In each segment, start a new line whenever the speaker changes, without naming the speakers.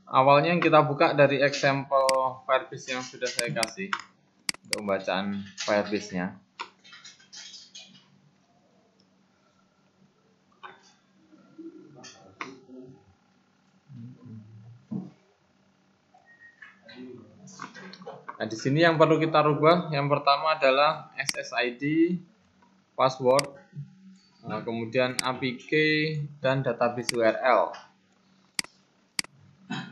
awalnya yang kita buka dari example Firebase yang sudah saya kasih untuk pembacaan Firebase-nya. Nah, di sini yang perlu kita rubah yang pertama adalah SSID, password, kemudian APK dan database URL.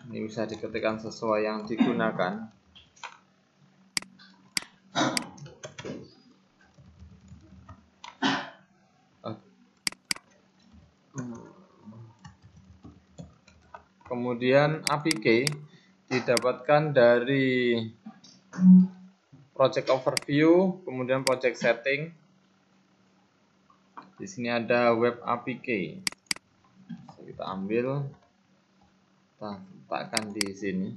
Ini bisa diketikkan sesuai yang digunakan. Kemudian APK didapatkan dari project overview, kemudian project setting. Di sini ada web APK. Kita ambil, kita letakkan di sini.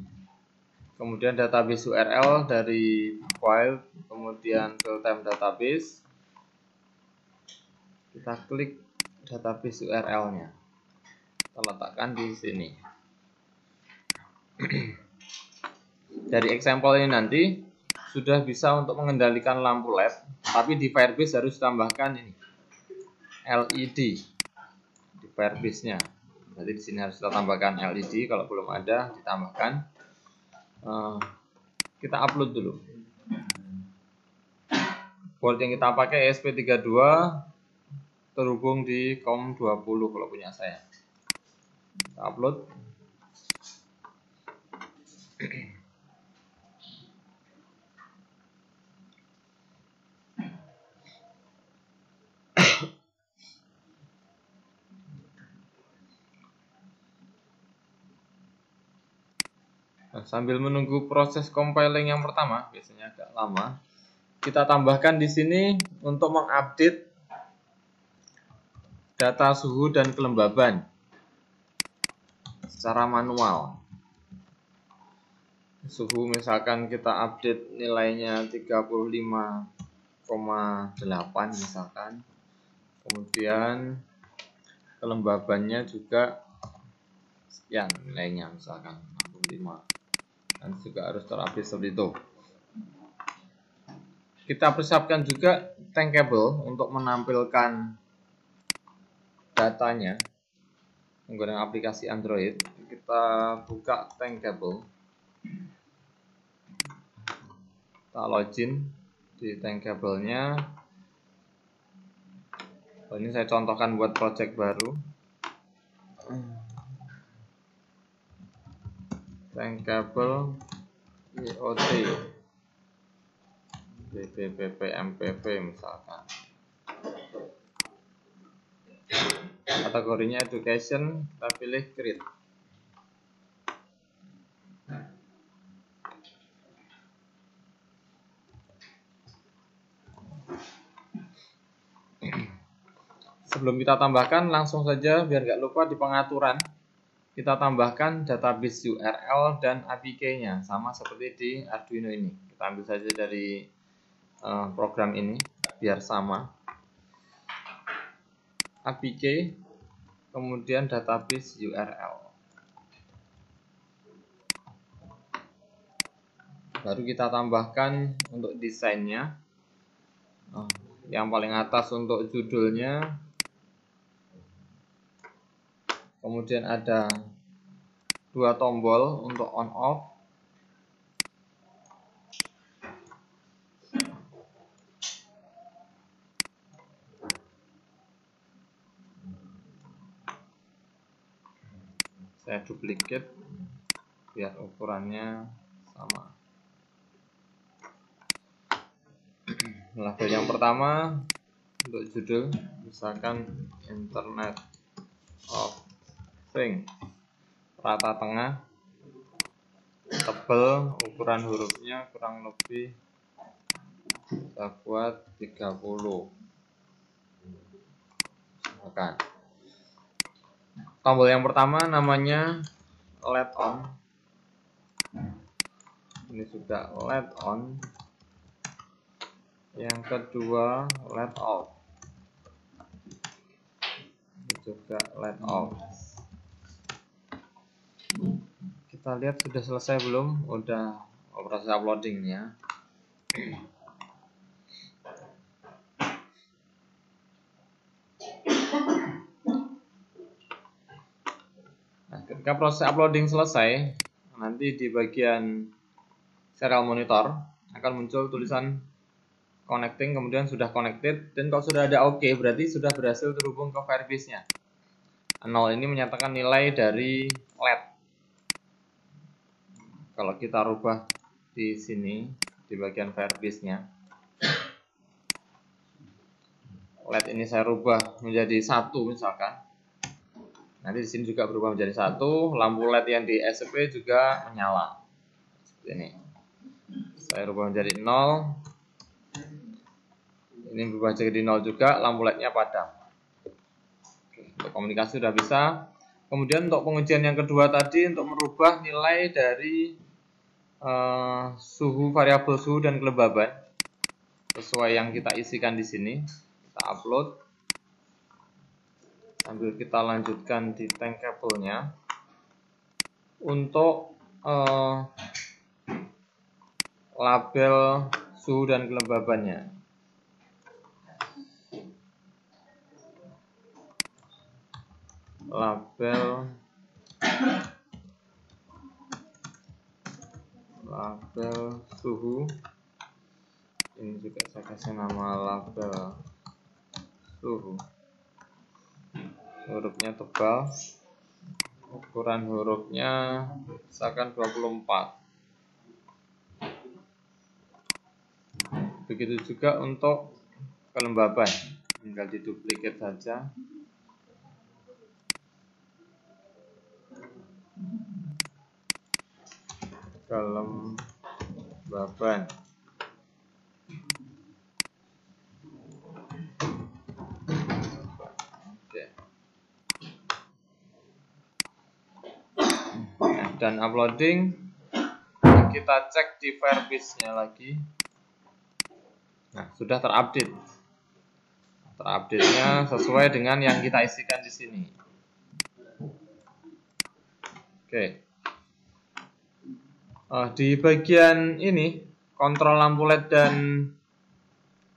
Kemudian database URL dari file, kemudian real-time database. Kita klik database URL-nya. Kita letakkan di sini. Dari example ini nanti sudah bisa untuk mengendalikan lampu LED, tapi di Firebase harus tambahkan ini LED di Firebase-nya. Jadi di sini harus kita tambahkan LED, kalau belum ada ditambahkan. Kita upload dulu. Board yang kita pakai ESP32 terhubung di COM20 kalau punya saya. Kita upload. Nah, sambil menunggu proses compiling yang pertama, biasanya agak lama, kita tambahkan di sini untuk mengupdate data suhu dan kelembaban secara manual. Suhu misalkan kita update nilainya 35,8 misalkan. Kemudian kelembabannya juga sekian nilainya misalkan 65. Dan juga harus terupdate seperti itu. Kita persiapkan juga Tankable untuk menampilkan datanya menggunakan aplikasi Android. Kita buka Tankable. Kita login di Tankable-nya. Ini saya contohkan buat project baru. Tankable IoT BPPP-MPV misalkan. Kategorinya education, kita pilih create. Sebelum kita tambahkan, langsung saja biar nggak lupa di pengaturan kita tambahkan database URL dan APK-nya sama seperti di Arduino ini. Kita ambil saja dari program ini biar sama. APK, kemudian database URL. Baru kita tambahkan untuk desainnya. Yang paling atas untuk judulnya. Kemudian ada dua tombol untuk on off. Saya duplicate biar ukurannya sama. Label yang pertama untuk judul misalkan Internet of Things, rata tengah, tebal, ukuran hurufnya kurang lebih kita buat 30 misalkan. Tombol yang pertama namanya LED on. Ini juga LED on. Yang kedua LED off. Ini juga LED off. Kita lihat sudah selesai belum? Udah proses uploadingnya. Nah, ketika proses uploading selesai, nanti di bagian serial monitor akan muncul tulisan connecting, kemudian sudah connected, dan kalau sudah ada OK berarti sudah berhasil terhubung ke Firebase-nya. 0 ini menyatakan nilai dari LED. Kalau kita rubah di sini di bagian Firebase-nya, LED ini saya rubah menjadi 1 misalkan. Nanti di sini juga berubah menjadi 1, lampu LED yang di SP juga menyala. Seperti ini. Saya rubah menjadi 0. Ini berubah jadi 0 juga, lampu LED-nya padam. Oke, untuk komunikasi sudah bisa. Kemudian untuk pengujian yang kedua tadi, untuk merubah nilai dari suhu, variabel suhu dan kelembaban sesuai yang kita isikan di sini. Kita upload. Sambil kita lanjutkan di tankable-nya. Untuk label suhu dan kelembabannya. Label suhu, ini juga saya kasih nama label suhu. Hurufnya tebal, ukuran hurufnya misalkan 24. Begitu juga untuk kelembaban, tinggal diduplikat saja. Kelembaban. Oke. Dan uploading, kita cek di Firebase-nya lagi. Nah, sudah terupdate. Terupdate-nya sesuai dengan yang kita isikan di sini. Oke. Di bagian ini, kontrol lampu LED dan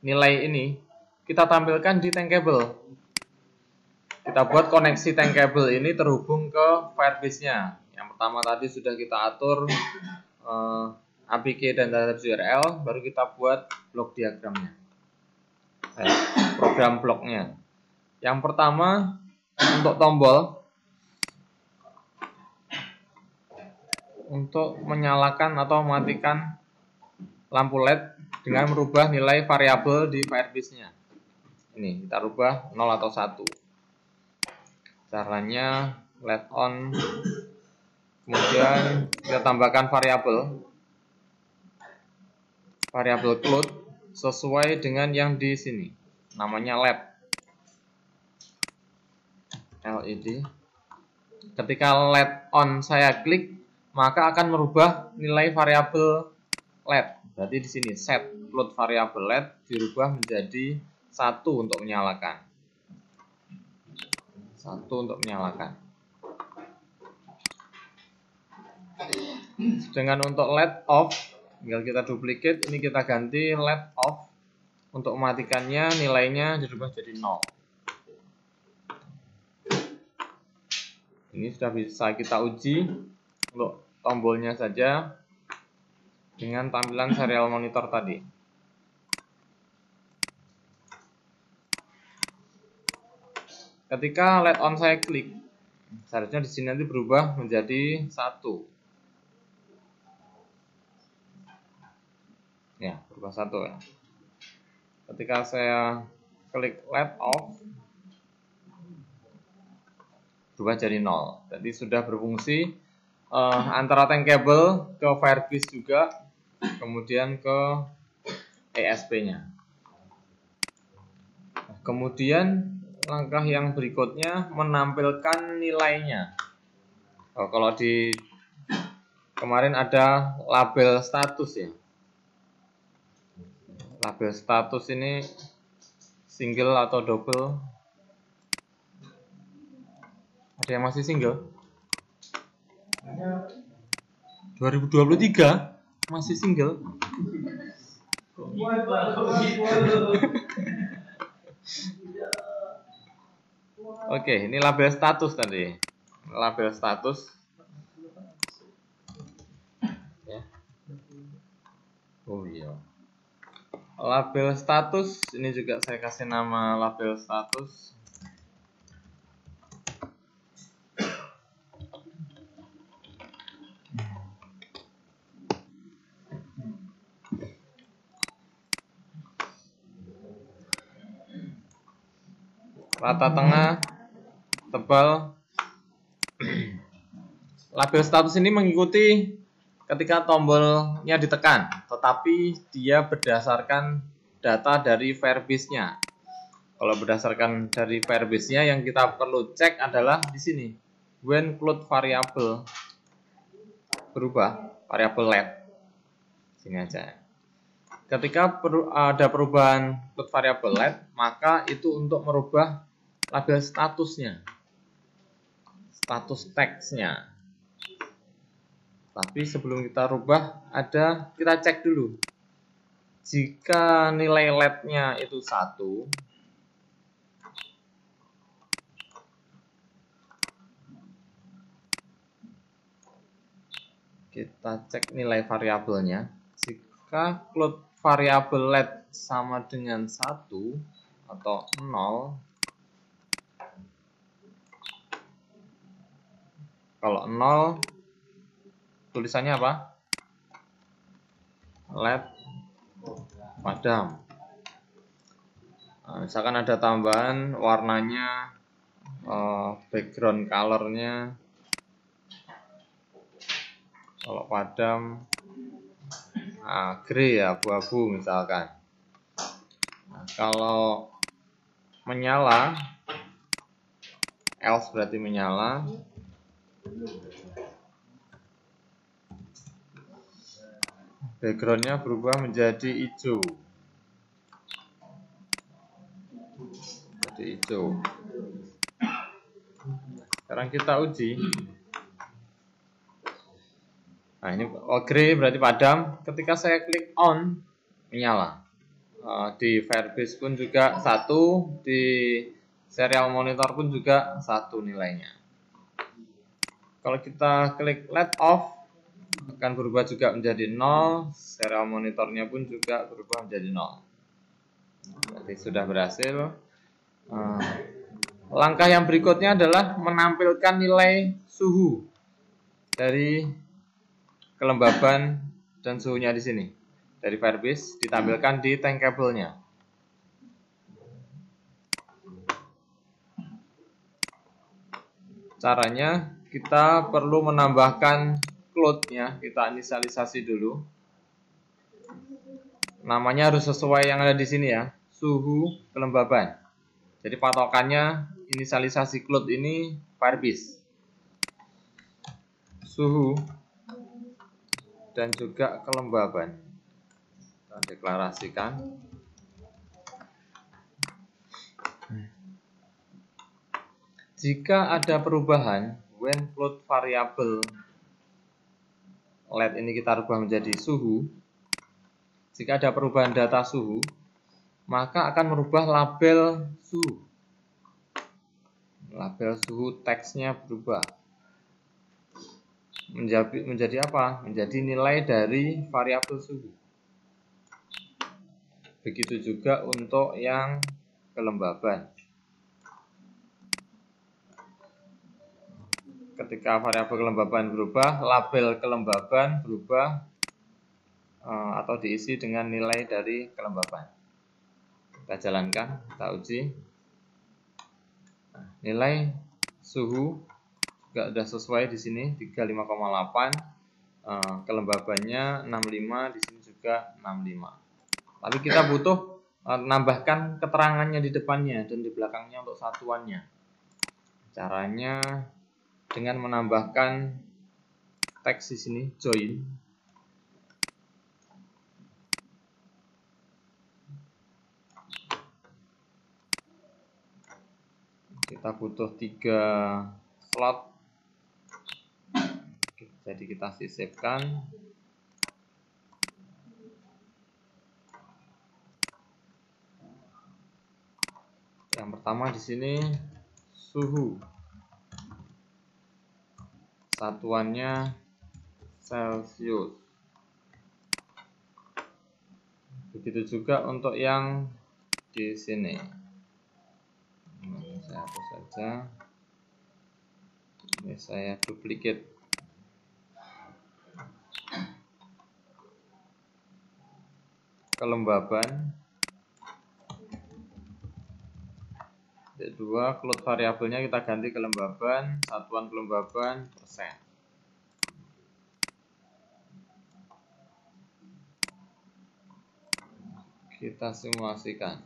nilai ini, kita tampilkan di tankable. Kita buat koneksi tankable ini terhubung ke Firebase-nya. Yang pertama tadi sudah kita atur APK dan database URL, baru kita buat blok diagramnya. Program bloknya. Yang pertama, untuk tombol, untuk menyalakan atau mematikan lampu LED dengan merubah nilai variabel di Firebase-nya. Ini kita rubah 0 atau 1. Caranya LED on, kemudian kita tambahkan variabel cloud sesuai dengan yang di sini. Namanya LED. Ketika LED on saya klik, maka akan merubah nilai variabel LED. Berarti di sini set load variabel LED dirubah menjadi 1 untuk menyalakan. 1 untuk menyalakan. Dengan untuk LED off, tinggal kita duplikat, ini kita ganti LED off. Untuk mematikannya nilainya dirubah jadi 0. Ini sudah bisa kita uji untuk tombolnya saja dengan tampilan serial monitor tadi. Ketika LED on saya klik, seharusnya di sini nanti berubah menjadi 1. Ya, berubah 1 ya. Ketika saya klik LED off, berubah jadi 0. Jadi sudah berfungsi antara tankable ke Firebase juga, kemudian ke ESP-nya. Kemudian langkah yang berikutnya menampilkan nilainya. Kalau di kemarin ada label status ya. Label status ini single atau double? Ada yang masih single? 2023 masih single. Oke, ini label status tadi. Label status. Ya. Oh iya. Label status ini juga saya kasih nama label status. Rata tengah, tebal. Label status ini mengikuti ketika tombolnya ditekan, tetapi dia berdasarkan data dari Firebase-nya. Kalau berdasarkan dari Firebase-nya, yang kita perlu cek adalah di sini, when float variable berubah, variable let, sini aja. Ketika ada perubahan float variable let, maka itu untuk merubah label statusnya, status text-nya. Tapi sebelum kita rubah, kita cek dulu. Jika nilai let-nya itu 1, kita cek nilai variabelnya. Jika float variabel let sama dengan 1 atau 0, kalau 0 tulisannya apa? Let padam. Nah, misalkan ada tambahan warnanya, background colornya, kalau padam, grey ya, abu-abu misalkan. Nah, kalau menyala, else berarti menyala. Backgroundnya berubah menjadi hijau. Jadi hijau. Sekarang kita uji. Nah ini grey berarti padam. Ketika saya klik on, menyala. Di Firebase pun juga 1, di serial monitor pun juga 1 nilainya. Kalau kita klik let off, akan berubah juga menjadi 0, serial monitornya pun juga berubah menjadi 0. Jadi sudah berhasil. Langkah yang berikutnya adalah menampilkan nilai suhu dari kelembaban dan suhunya di sini. Dari Firebase ditampilkan di tankable-nya. Caranya kita perlu menambahkan float-nya, kita inisialisasi dulu. Namanya harus sesuai yang ada di sini ya, suhu kelembaban. Jadi patokannya inisialisasi float ini Firebase. Suhu dan juga kelembaban. Kita deklarasikan. Jika ada perubahan, when float variable let ini kita rubah menjadi suhu. Jika ada perubahan data suhu, maka akan merubah label suhu. Label suhu teksnya berubah. Menjadi apa? Menjadi nilai dari variabel suhu. Begitu juga untuk yang kelembaban. Ketika variabel kelembaban berubah, label kelembaban berubah atau diisi dengan nilai dari kelembaban. Kita jalankan, kita uji. Nah, nilai suhu juga sudah sesuai di sini 35,8. Kelembabannya 65, di sini juga 65. Tapi kita butuh menambahkan keterangannya di depannya dan di belakangnya untuk satuannya. Caranya dengan menambahkan teks di sini join. Kita butuh 3 slot. Jadi kita sisipkan. Yang pertama di sini suhu. Satuannya Celcius. Begitu juga untuk yang di sini. Saya hapus saja. Ini saya duplicate. Kelembaban. Kedua, float variabelnya kita ganti kelembaban, satuan kelembaban persen. Kita simulasikan.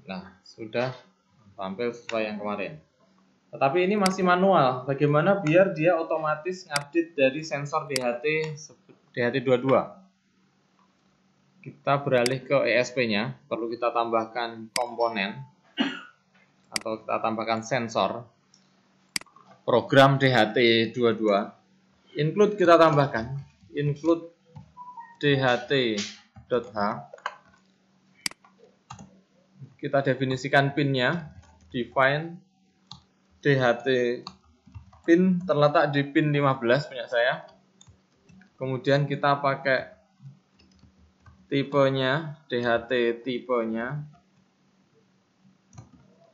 Nah, sudah tampil sesuai yang kemarin. Tetapi ini masih manual. Bagaimana biar dia otomatis ngupdate dari sensor DHT22? Kita beralih ke ESP-nya. Perlu kita tambahkan komponen atau kita tambahkan sensor. Program DHT22. Include kita tambahkan. Include DHT.h. Kita definisikan pin-nya. Define DHT pin terletak di pin 15 punya saya. Kemudian kita pakai tipenya, DHT tipenya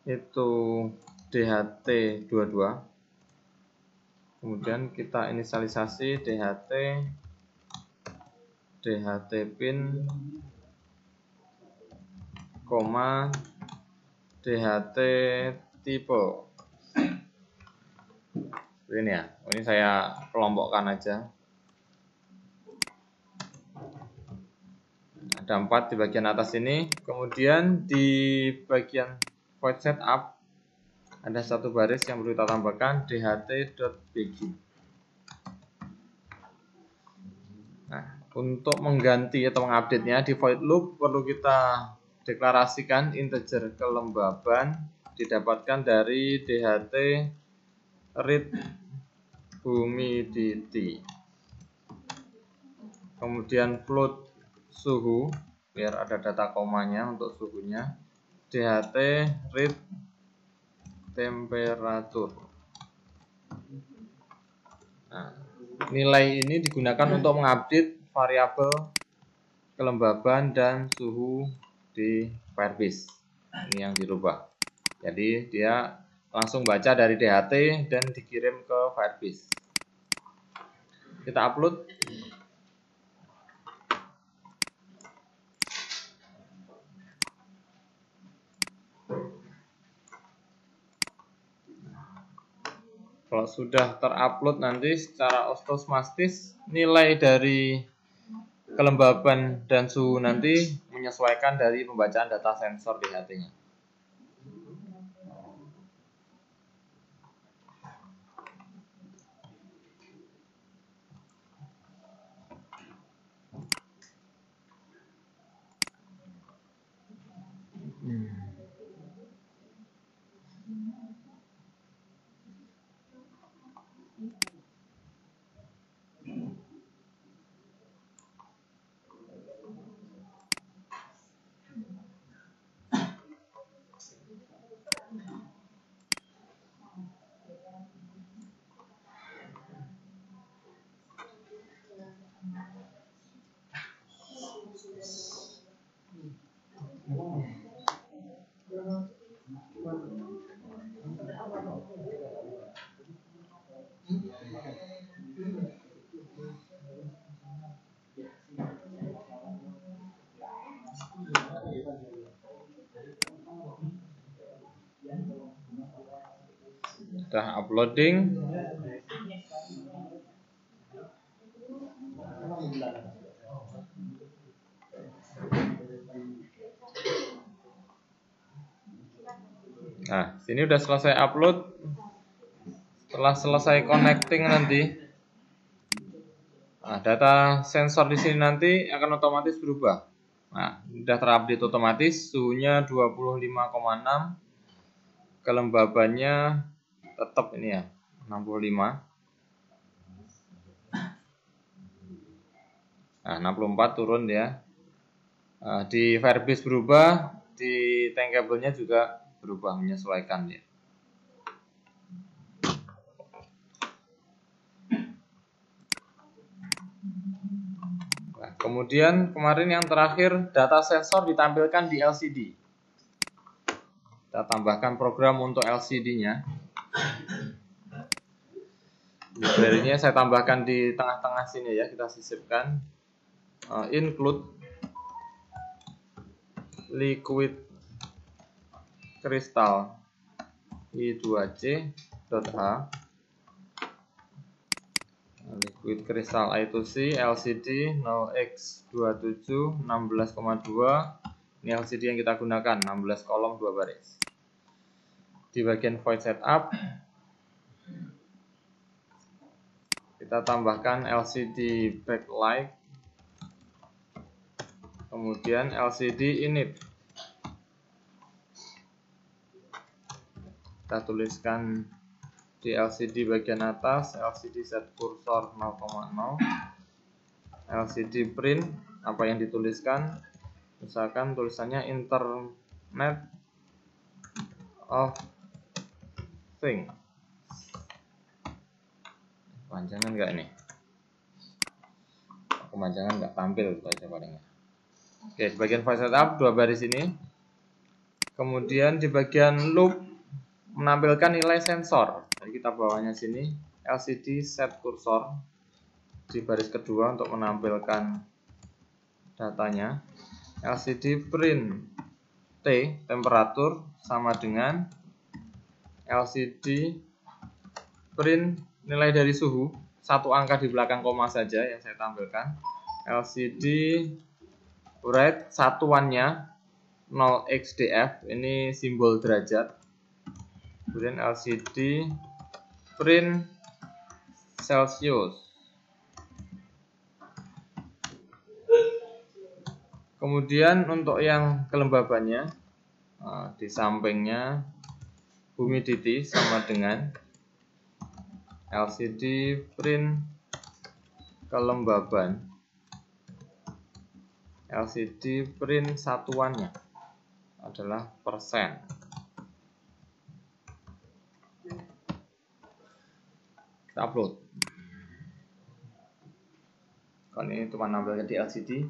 itu DHT22. Kemudian kita inisialisasi DHT pin, koma DHT tipe. Ini ya, ini saya kelompokkan aja. Ada 4 di bagian atas ini. Kemudian di bagian void setup ada satu baris yang perlu kita tambahkan, dht.bg. Nah, untuk mengganti atau mengupdate-nya di void loop perlu kita deklarasikan integer kelembaban didapatkan dari DHT read humidity. Kemudian float suhu, biar ada data komanya untuk suhunya, DHT read temperatur. Nah, nilai ini digunakan untuk mengupdate variabel kelembaban dan suhu di Firebase. Ini yang dirubah. Jadi dia langsung baca dari DHT dan dikirim ke Firebase. Kita upload. Kalau sudah terupload nanti secara otomatis nilai dari kelembaban dan suhu nanti menyesuaikan dari pembacaan data sensor DHT-nya. Sudah uploading. Nah, sini udah selesai upload. Setelah selesai connecting nanti, nah, data sensor di sini nanti akan otomatis berubah. Nah, sudah terupdate otomatis, suhunya 25,6, kelembabannya tetap ini ya, 65. Nah, 64 turun ya. Di Firebase berubah, di tankable-nya juga berubah, menyesuaikan ya. Nah, kemudian kemarin yang terakhir, data sensor ditampilkan di LCD. Kita tambahkan program untuk LCD-nya. Library-nya saya tambahkan di tengah-tengah sini ya, kita sisipkan. Include liquid crystal I2C.H liquid crystal I2C LCD 0x27 16,2. Ini LCD yang kita gunakan, 16 kolom 2 baris. Di bagian void setup kita tambahkan LCD backlight, kemudian LCD init. Kita tuliskan di LCD bagian atas, LCD set cursor 0,0, LCD print, apa yang dituliskan, misalkan tulisannya Internet of Things. Kepanjangan nggak ini? Kepanjangan nggak tampil, itu aja palingnya. Oke, di bagian file setup 2 baris ini. Kemudian di bagian loop menampilkan nilai sensor. Jadi kita bawahnya sini LCD set cursor di baris kedua untuk menampilkan datanya. LCD print T temperatur sama dengan LCD print nilai dari suhu, satu angka di belakang koma saja yang saya tampilkan. LCD write satuannya 0xdf, ini simbol derajat. Kemudian LCD print Celsius. Kemudian untuk yang kelembabannya, di sampingnya humidity sama dengan LCD print kelembaban. LCD print satuannya adalah persen. Kita upload. Kalau ini cuma nampilkan di LCD,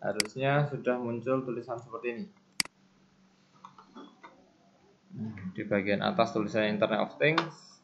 harusnya sudah muncul tulisan seperti ini. Di bagian atas tulisannya Internet of Things.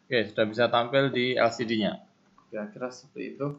Oke, sudah bisa tampil di LCD-nya. Kira-kira seperti itu.